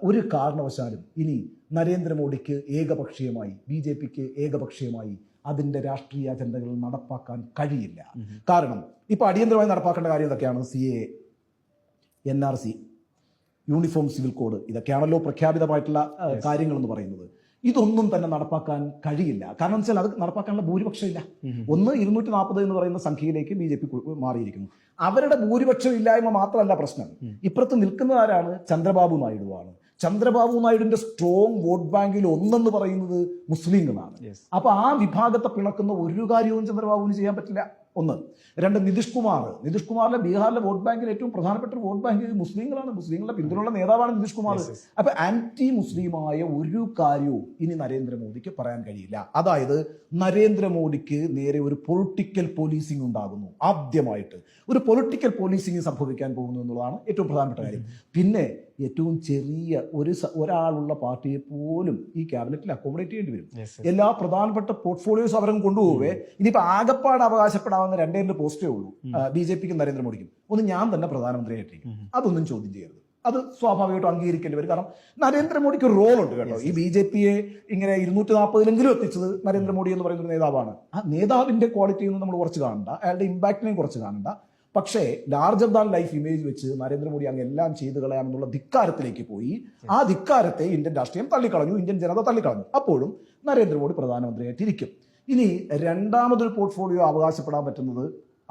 ഒരു കാരണവശാലും ഇനി നരേന്ദ്രമോദിക്ക് ഏകപക്ഷീയമായി BJPക്ക് ഏകപക്ഷീയമായി അതിൻ്റെ രാഷ്ട്രീയ അജണ്ടകൾ നടപ്പാക്കാൻ കഴിയില്ല. കാരണം ഇപ്പോൾ അടിയന്തരമായി നടപ്പാക്കേണ്ട കാര്യം ഇതൊക്കെയാണ്. CAA, NRC, uniform civil code, ഇതൊക്കെയാണല്ലോ പ്രഖ്യാപിതമായിട്ടുള്ള കാര്യങ്ങളെന്ന് പറയുന്നത്. ഇതൊന്നും തന്നെ നടപ്പാക്കാൻ കഴിയില്ല. കാരണം വെച്ചാൽ അത് നടപ്പാക്കാനുള്ള ഭൂരിപക്ഷം ഇല്ല. 240 എന്ന് പറയുന്ന സംഖ്യയിലേക്ക് BJP മാറിയിരിക്കുന്നു. അവരുടെ ഭൂരിപക്ഷം ഇല്ലായ്മ മാത്രമല്ല പ്രശ്നം. ഇപ്പുറത്ത് നിൽക്കുന്നതാരാണ്? ചന്ദ്രബാബു നായിഡുവാണ്. ചന്ദ്രബാബു നായിഡുവിന്റെ സ്ട്രോങ് വോട്ട് ബാങ്കിൽ ഒന്നെന്ന് പറയുന്നത് മുസ്ലിങ്ങളാണ്. അപ്പൊ ആ വിഭാഗത്തെ പിണക്കുന്ന ഒരു കാര്യവും ചന്ദ്രബാബുവിന് ചെയ്യാൻ പറ്റില്ല. ഒന്ന്. രണ്ട്, നിതീഷ് കുമാറിലെ ബീഹാറിലെ വോട്ട് ബാങ്കിൽ ഏറ്റവും പ്രധാനപ്പെട്ട വോട്ട് ബാങ്ക് മുസ്ലിങ്ങളാണ്. മുസ്ലിങ്ങളുടെ പിന്തുണയുള്ള നേതാവാണ് നിതീഷ് കുമാർ. അപ്പൊ ആന്റി മുസ്ലിമായ ഒരു കാര്യവും ഇനി നരേന്ദ്രമോദിക്ക് പറയാൻ കഴിയില്ല. അതായത് നരേന്ദ്രമോദിക്ക് നേരെ ഒരു പൊളിറ്റിക്കൽ പോലീസിംഗ് ഉണ്ടാകുന്നു. ആദ്യമായിട്ട് ഒരു പൊളിറ്റിക്കൽ പോലീസിംഗ് സംഭവിക്കാൻ പോകുന്നു എന്നുള്ളതാണ് ഏറ്റവും പ്രധാനപ്പെട്ട കാര്യം. പിന്നെ ഏറ്റവും ചെറിയ ഒരാളുള്ള പാർട്ടിയെ പോലും ഈ ക്യാബിനറ്റിൽ അക്കോമഡേറ്റ് ചെയ്യേണ്ടി വരും. എല്ലാ പ്രധാനപ്പെട്ട പോർട്ട്ഫോളിയോസ് അവരും കൊണ്ടുപോവേ. ഇനിയിപ്പോ ആകപ്പാട് അവകാശപ്പെടാവുന്ന 2 പോസ്റ്റേ ഉള്ളൂ BJPക്കും നരേന്ദ്രമോദിക്കും. ഒന്ന്, ഞാൻ തന്നെ പ്രധാനമന്ത്രിയായിട്ടിരിക്കും. അതൊന്നും ചോദ്യം ചെയ്യരുത്. അത് സ്വാഭാവികമായിട്ടും അംഗീകരിക്കേണ്ടി വരും. കാരണം നരേന്ദ്രമോദിക്ക് ഒരു റോൾ ഉണ്ട് കേട്ടോ. ഈ BJPയെ ഇങ്ങനെ 240 എത്തിച്ചത് നരേന്ദ്രമോദി എന്ന് പറയുന്ന ഒരു നേതാവാണ്. ആ നേതാവിന്റെ ക്വാളിറ്റിയൊന്നും നമ്മൾ കുറച്ച് കാണണ്ട, അയാളുടെ ഇമ്പാക്റ്റിനെയും കുറച്ച് കാണണ്ട. പക്ഷേ ലാർജർ ദാൻ ലൈഫ് ഇമേജ് വെച്ച് നരേന്ദ്രമോദി അങ്ങ് എല്ലാം ചെയ്തു കളയാമെന്നുള്ള ധിക്കാരത്തിലേക്ക് പോയി. ആ ധിക്കാരത്തെ ഇന്ത്യൻ രാഷ്ട്രീയം തള്ളിക്കളഞ്ഞു, ഇന്ത്യൻ ജനത തള്ളിക്കളഞ്ഞു. അപ്പോഴും നരേന്ദ്രമോദി പ്രധാനമന്ത്രിയായിട്ടിരിക്കും. ഇനി രണ്ടാമതൊരു പോർട്ട്ഫോളിയോ അവകാശപ്പെടാൻ പറ്റുന്നത്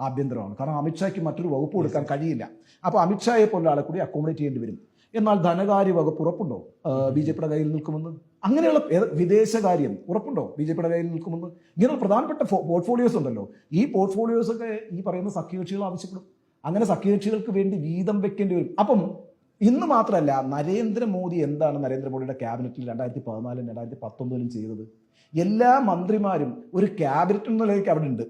ആഭ്യന്തരമാണ്. കാരണം അമിത്ഷായ്ക്ക് മറ്റൊരു വകുപ്പ് കൊടുക്കാൻ കഴിയില്ല. അപ്പോൾ അമിത്ഷായെ പോലുള്ള ആളെ കൂടി അക്കോമഡേറ്റ് ചെയ്യേണ്ടി വരും. എന്നാൽ ധനകാര്യ വകുപ്പ് ഉറപ്പുണ്ടോ BJPയുടെ കയ്യിൽ നിൽക്കുമെന്ന്? അങ്ങനെയുള്ള വിദേശകാര്യം ഉറപ്പുണ്ടോ BJPയുടെ കയ്യിൽ നിൽക്കുമെന്ന്? ഇങ്ങനെയുള്ള പ്രധാനപ്പെട്ട പോർട്ട്ഫോളിയോസ് ഉണ്ടല്ലോ. ഈ പോർട്ട്ഫോളിയോസ് ഒക്കെ ഈ പറയുന്ന സഖ്യകക്ഷികൾ ആവശ്യപ്പെടും. അങ്ങനെ സഖ്യകക്ഷികൾക്ക് വേണ്ടി വീതം വെക്കേണ്ടി വരും. അപ്പം ഇന്ന് മാത്രമല്ല, നരേന്ദ്രമോദി എന്താണ് നരേന്ദ്രമോദിയുടെ ക്യാബിനറ്റിൽ 2014 2019 ചെയ്തത്? എല്ലാ മന്ത്രിമാരും ഒരു ക്യാബിനറ്റ് എന്ന നിലയ്ക്ക് അവിടെ ഉണ്ട്,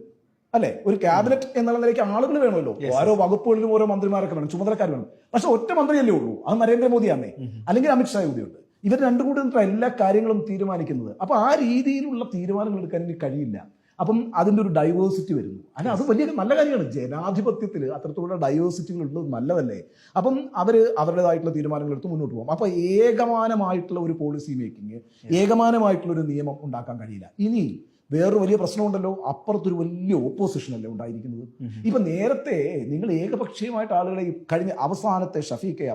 അല്ലെ? ഒരു ക്യാബിനറ്റ് എന്നുള്ള നിലയ്ക്ക് ആളുകൾ വേണമല്ലോ. ഓരോ വകുപ്പുകളിലും ഓരോ മന്ത്രിമാരൊക്കെ വേണം, ചുമതലക്കാർ വേണം. പക്ഷെ ഒറ്റ മന്ത്രിയല്ലേ ഉള്ളൂ, അത് നരേന്ദ്രമോദിയാണേ, അല്ലെങ്കിൽ അമിത്ഷാ കൂടിയുണ്ട്. ഇവർ രണ്ടും കൂടി എല്ലാ കാര്യങ്ങളും തീരുമാനിക്കുന്നത്. അപ്പൊ ആ രീതിയിലുള്ള തീരുമാനങ്ങൾ എടുക്കാൻ ഇനി കഴിയില്ല. അപ്പം അതിൻ്റെ ഒരു ഡൈവേഴ്സിറ്റി വരുന്നു. അല്ല, അത് വലിയ നല്ല കാര്യമാണ്. ജനാധിപത്യത്തിൽ അത്തരത്തിലുള്ള ഡൈവേഴ്സിറ്റികൾ ഉള്ളത് നല്ലതല്ലേ? അപ്പം അവരുടേതായിട്ടുള്ള തീരുമാനങ്ങൾ എടുത്ത് മുന്നോട്ട് പോകും. അപ്പൊ ഏകമാനമായിട്ടുള്ള ഒരു പോളിസി മേക്കിംഗ്, ഏകമാനമായിട്ടുള്ള ഒരു നിയമം ഉണ്ടാക്കാൻ കഴിയില്ല. ഇനി വേറൊരു വലിയ പ്രശ്നമുണ്ടല്ലോ, അപ്പുറത്തൊരു വലിയ ഓപ്പോസിഷൻ അല്ലേ ഉണ്ടായിരിക്കുന്നത്. ഇപ്പൊ നേരത്തെ നിങ്ങൾ ഏകപക്ഷീയമായിട്ട് ആളുകളെ കഴിഞ്ഞ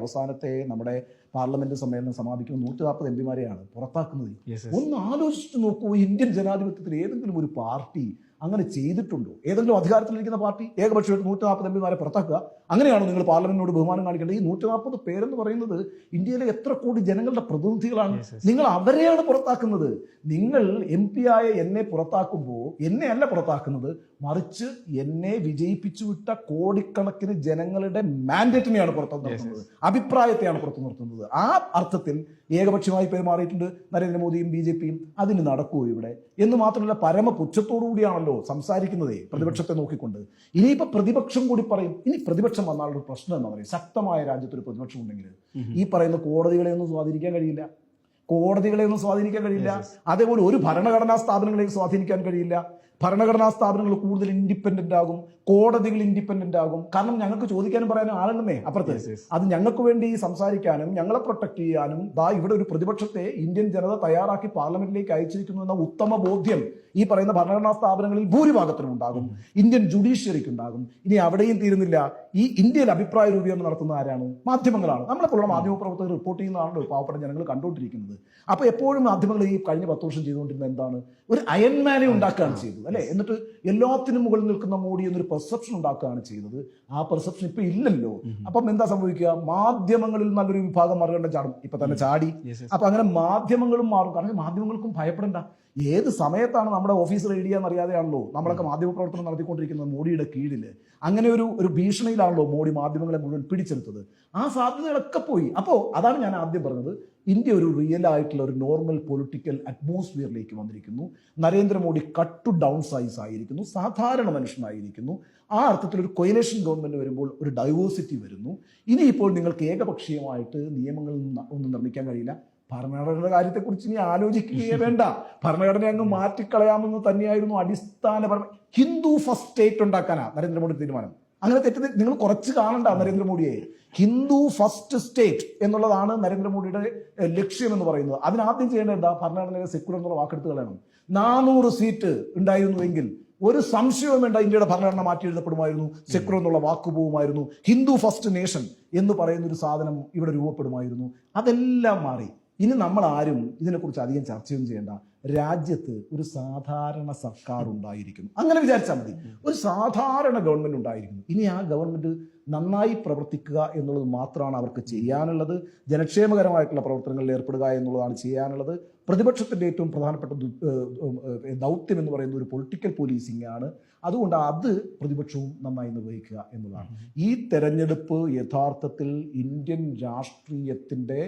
അവസാനത്തെ നമ്മുടെ പാർലമെന്റ് സമ്മേളനം സമാപിക്കുന്ന 140 MPമാരെയാണ് പുറത്താക്കുന്നത്. ഒന്ന് ആലോചിച്ചിട്ട് നോക്കൂ, ഇന്ത്യൻ ജനാധിപത്യത്തിൽ ഏതെങ്കിലും ഒരു പാർട്ടി അങ്ങനെ ചെയ്തിട്ടുണ്ടോ? ഏതെങ്കിലും അധികാരത്തിലിരിക്കുന്ന പാർട്ടി ഏകപക്ഷമായിട്ട് 140 MPമാരെ പുറത്താക്കുക? അങ്ങനെയാണോ നിങ്ങൾ പാർലമെന്റിനോട് ബഹുമാനം കാണിക്കേണ്ടത്? ഈ 140 പേരെന്ന് പറയുന്നത് ഇന്ത്യയിലെ എത്ര കോടി ജനങ്ങളുടെ പ്രതിനിധികളാണ്. നിങ്ങൾ അവരെയാണ് പുറത്താക്കുന്നത്. നിങ്ങൾ MP ആയ എന്നെ പുറത്താക്കുമ്പോൾ എന്നെ അല്ല പുറത്താക്കുന്നത്, മറിച്ച് എന്നെ വിജയിപ്പിച്ചു വിട്ട കോടിക്കണക്കിന് ജനങ്ങളുടെ മാൻഡേറ്റിനെയാണ് പുറത്തു നിർത്തുന്നത്, അഭിപ്രായത്തെയാണ് പുറത്തു നിർത്തുന്നത്. ആ അർത്ഥത്തിൽ ഏകപക്ഷമായി പെരുമാറിയിട്ടുണ്ട് നരേന്ദ്രമോദിയും BJPയും. അതിന് നടക്കുമോ ഇവിടെ എന്ന് മാത്രമല്ല, പരമപുച്ഛത്തോടുകൂടിയാണല്ലോ സംസാരിക്കുന്നതേ, പ്രതിപക്ഷത്തെ നോക്കിക്കൊണ്ട്. ഇനിയിപ്പോ പ്രതിപക്ഷം കൂടി പറയും. ഇനി പ്രതിപക്ഷം വന്നാലുള്ള പ്രശ്നം എന്താ പറയുക? ശക്തമായ രാജ്യത്തൊരു പ്രതിപക്ഷം ഉണ്ടെങ്കിൽ ഈ പറയുന്ന കോടതികളെ ഒന്നും സ്വാധീനിക്കാൻ കഴിയില്ല. അതേപോലെ ഒരു ഭരണഘടനാ സ്ഥാപനങ്ങളെയും സ്വാധീനിക്കാൻ കഴിയില്ല. ഭരണഘടനാ സ്ഥാപനങ്ങൾ കൂടുതൽ ഇൻഡിപെൻഡന്റ് ആകും, കോടതികൾ ഇൻഡിപെൻഡന്റ് ആകും. കാരണം ഞങ്ങൾക്ക് ചോദിക്കാനും പറയാനും ആളുണ്ടെന്നേ അപ്പുറത്ത്. അത് ഞങ്ങൾക്ക് വേണ്ടി സംസാരിക്കാനും ഞങ്ങളെ പ്രൊട്ടക്ട് ചെയ്യാനും ഇവിടെ ഒരു പ്രതിപക്ഷത്തെ ഇന്ത്യൻ ജനത തയ്യാറാക്കി പാർലമെന്റിലേക്ക് അയച്ചിരിക്കുന്നു എന്ന ഉത്തമ ബോധ്യം ഈ പറയുന്ന ഭരണഘടനാ സ്ഥാപനങ്ങളിൽ ഭൂരിഭാഗത്തിനും ഉണ്ടാകും, ഇന്ത്യൻ ജുഡീഷ്യറിക്ക് ഉണ്ടാകും. ഇനി അവിടെയും തീരുന്നില്ല, ഈ ഇന്ത്യയിൽ അഭിപ്രായ രൂപീകരണം നടത്തുന്ന ആരാണ്? മാധ്യമങ്ങളാണ്. നമ്മളെപ്പോലുള്ള മാധ്യമപ്രവർത്തകർ റിപ്പോർട്ട് ചെയ്യുന്നതാണല്ലോ പാവപ്പെട്ട ജനങ്ങൾ കണ്ടുകൊണ്ടിരിക്കുന്നത്. അപ്പൊ എപ്പോഴും മാധ്യമങ്ങൾ ഈ കഴിഞ്ഞ 10 വർഷം ചെയ്തുകൊണ്ടിരുന്നത് എന്താണ്? ഒരു അയൺമാനെ ഉണ്ടാക്കുകയാണ് ചെയ്തത്, അല്ലെ? എന്നിട്ട് എല്ലാത്തിനും മുകളിൽ നിൽക്കുന്ന മോഡി എന്നൊരു പെർസെപ്ഷൻ ഉണ്ടാക്കുകയാണ് ചെയ്തത്. ആ പെർസെപ്ഷൻ ഇപ്പൊ ഇല്ലല്ലോ. അപ്പം എന്താ സംഭവിക്കുക? മാധ്യമങ്ങളിൽ നല്ലൊരു വിഭാഗം മറികടന്ന് ചാടും. ഇപ്പൊ തന്നെ ചാടി. അപ്പൊ അങ്ങനെ മാധ്യമങ്ങളും മാറും. കാരണം മാധ്യമങ്ങൾക്കും ഭയപ്പെടണ്ട. ഏത് സമയത്താണ് നമ്മുടെ ഓഫീസ് റെയ്ഡ് ചെയ്യാന്ന് അറിയാതെയാണല്ലോ നമ്മളൊക്കെ മാധ്യമപ്രവർത്തനം നടത്തിക്കൊണ്ടിരിക്കുന്നത് മോഡിയുടെ കീഴിൽ. അങ്ങനെ ഒരു ഭീഷണിയിലാണല്ലോ മോഡി മാധ്യമങ്ങളെ മുഴുവൻ പിടിച്ചെടുത്തത്. ആ സാധ്യതകളൊക്കെ പോയി. അപ്പോൾ അതാണ് ഞാൻ ആദ്യം പറഞ്ഞത്, ഇന്ത്യ ഒരു റിയൽ ആയിട്ടുള്ള ഒരു നോർമൽ പൊളിറ്റിക്കൽ അറ്റ്മോസ്ഫിയറിലേക്ക് വന്നിരിക്കുന്നു. Narendramodi cut to down size ആയിരിക്കുന്നു, സാധാരണ മനുഷ്യനായിരിക്കുന്നു. ആ അർത്ഥത്തിൽ ഒരു കൊയിലേഷൻ ഗവൺമെന്റ് വരുമ്പോൾ ഒരു ഡൈവേഴ്സിറ്റി വരുന്നു. ഇനിയിപ്പോൾ നിങ്ങൾക്ക് ഏകപക്ഷീയമായിട്ട് നിയമങ്ങൾ ഒന്നും നിർമ്മിക്കാൻ കഴിയില്ല. ഭരണഘടനയുടെ കാര്യത്തെക്കുറിച്ച് ഇനി ആലോചിക്കുകയേ വേണ്ട. ഭരണഘടന അങ്ങ് മാറ്റിക്കളയാമെന്ന് തന്നെയായിരുന്നു അടിസ്ഥാനപരമായി. ഹിന്ദു ഫസ്റ്റ് സ്റ്റേറ്റ് ഉണ്ടാക്കാനാ നരേന്ദ്രമോദി തീരുമാനം. അങ്ങനെ തെറ്റ് നിങ്ങൾ കുറച്ച് കാണണ്ട നരേന്ദ്രമോദിയെ. ഹിന്ദു ഫസ്റ്റ് സ്റ്റേറ്റ് എന്നുള്ളതാണ് നരേന്ദ്രമോദിയുടെ ലക്ഷ്യം എന്ന് പറയുന്നത്. അതിനാദ്യം ചെയ്യേണ്ടത് എന്താ? ഭരണഘടനയിലെ സെക്യുലർ എന്നുള്ള വാക്കെടുത്ത് കളയണം. 400 സീറ്റ് ഉണ്ടായിരുന്നുവെങ്കിൽ ഒരു സംശയവും വേണ്ട, ഇന്ത്യയുടെ ഭരണഘടന മാറ്റി എഴുതപ്പെടുമായിരുന്നു, സെക്യുലർ എന്നുള്ള വാക്ക് പോവുമായിരുന്നു, ഹിന്ദു ഫസ്റ്റ് നേഷൻ എന്ന് പറയുന്ന ഒരു സാധനം ഇവിടെ രൂപപ്പെടുമായിരുന്നു. അതെല്ലാം മാറി. ഇനി നമ്മൾ ആരും ഇതിനെക്കുറിച്ച് അധികം ചർച്ചയൊന്നും ചെയ്യേണ്ട. രാജ്യത്ത് ഒരു സാധാരണ സർക്കാർ ഉണ്ടായിരിക്കുന്നു, അങ്ങനെ വിചാരിച്ചാൽ മതി. ഒരു സാധാരണ ഗവൺമെന്റ് ഉണ്ടായിരിക്കുന്നു. ഇനി ആ ഗവൺമെന്റ് നന്നായി പ്രവർത്തിക്കുക എന്നുള്ളത് മാത്രമാണ് അവർക്ക് ചെയ്യാനുള്ളത്. ജനക്ഷേമകരമായിട്ടുള്ള പ്രവർത്തനങ്ങളിൽ ഏർപ്പെടുക എന്നുള്ളതാണ് ചെയ്യാനുള്ളത്. പ്രതിപക്ഷത്തിന്റെ ഏറ്റവും പ്രധാനപ്പെട്ട ദൗത്യം എന്ന് പറയുന്നത് ഒരു പൊളിറ്റിക്കൽ പോലീസിംഗ് ആണ്. അതുകൊണ്ട് അത് പ്രതിപക്ഷവും നന്നായി നിർവഹിക്കുക എന്നുള്ളതാണ്. ഈ തെരഞ്ഞെടുപ്പ് യഥാർത്ഥത്തിൽ ഇന്ത്യൻ രാഷ്ട്രീയത്തിന്റെ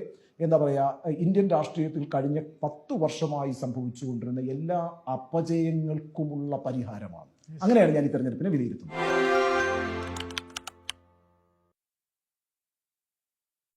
ഇന്ത്യൻ രാഷ്ട്രീയത്തിൽ കഴിഞ്ഞ 10 വർഷമായി സംഭവിച്ചുകൊണ്ടിരുന്ന എല്ലാ അപജയങ്ങൾക്കുമുള്ള പരിഹാരമാണ്. അങ്ങനെയാണ് ഞാൻ ഈ തെരഞ്ഞെടുപ്പിനെ വിലയിരുത്തുന്നത്.